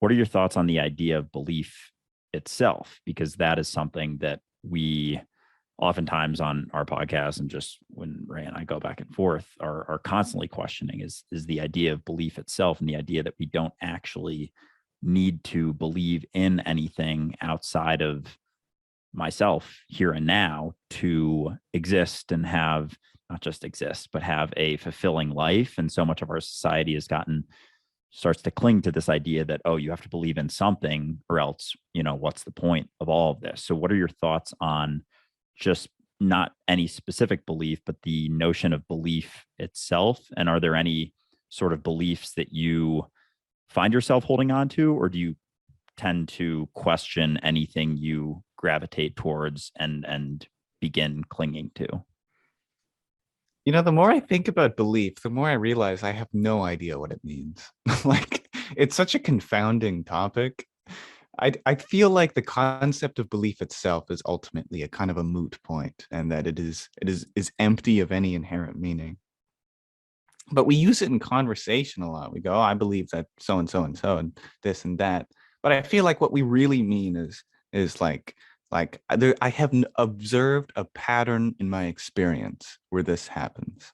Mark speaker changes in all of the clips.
Speaker 1: What are your thoughts on the idea of belief itself? Because that is something that we oftentimes on our podcast and just when Ray and I go back and forth are constantly questioning is the idea of belief itself and the idea that we don't actually need to believe in anything outside of myself here and now to exist and have not just exist, but have a fulfilling life. And so much of our society has gotten starts to cling to this idea that, oh, you have to believe in something or else, what's the point of all of this? So what are your thoughts on just not any specific belief, but the notion of belief itself? And are there any sort of beliefs that you find yourself holding on to, or do you tend to question anything you gravitate towards and begin clinging to?
Speaker 2: The more I think about belief, the more I realize I have no idea what it means. Like, it's such a confounding topic. I feel like the concept of belief itself is ultimately a kind of a moot point, and that it is empty of any inherent meaning. But we use it in conversation a lot. We go, oh, I believe that so and so and so and this and that. But I feel like what we really mean is I have observed a pattern in my experience where this happens,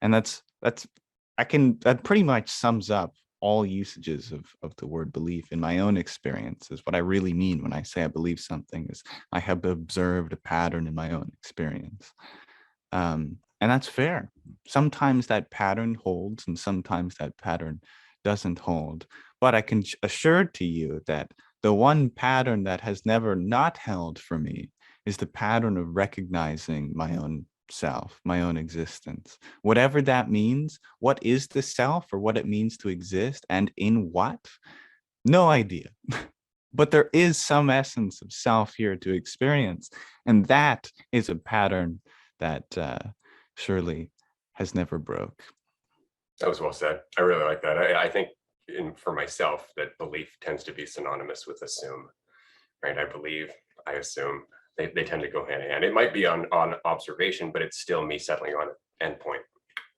Speaker 2: and that pretty much sums up all usages of the word belief in my own experience. Is what I really mean when I say I believe something is I have observed a pattern in my own experience. And that's fair. Sometimes that pattern holds and sometimes that pattern doesn't hold. But I can assure to you that the one pattern that has never not held for me is the pattern of recognizing my own self, my own existence. Whatever that means, what is the self or what it means to exist and in what? No idea. But there is some essence of self here to experience. And that is a pattern that surely has never broke.
Speaker 3: That was well said. I really like that. I think for myself that belief tends to be synonymous with assume, right? I believe, I assume. They tend to go hand in hand. It might be on observation, but it's still me settling on an endpoint.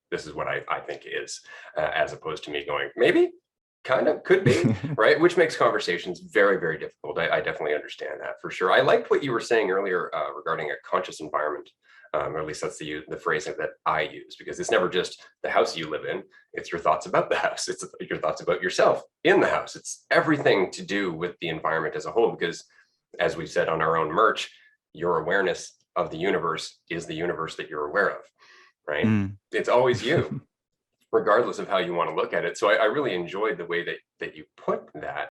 Speaker 3: This is what I think is, as opposed to me going, maybe, kind of, could be, right? Which makes conversations very, very difficult. I definitely understand that for sure. I liked what you were saying earlier regarding a conscious environment. Or at least that's the phrase that I use, because it's never just the house you live in. It's your thoughts about the house. It's your thoughts about yourself in the house. It's everything to do with the environment as a whole, because as we've said on our own merch, your awareness of the universe is the universe that you're aware of, right? It's always you, regardless of how you want to look at it. So I really enjoyed the way that you put that.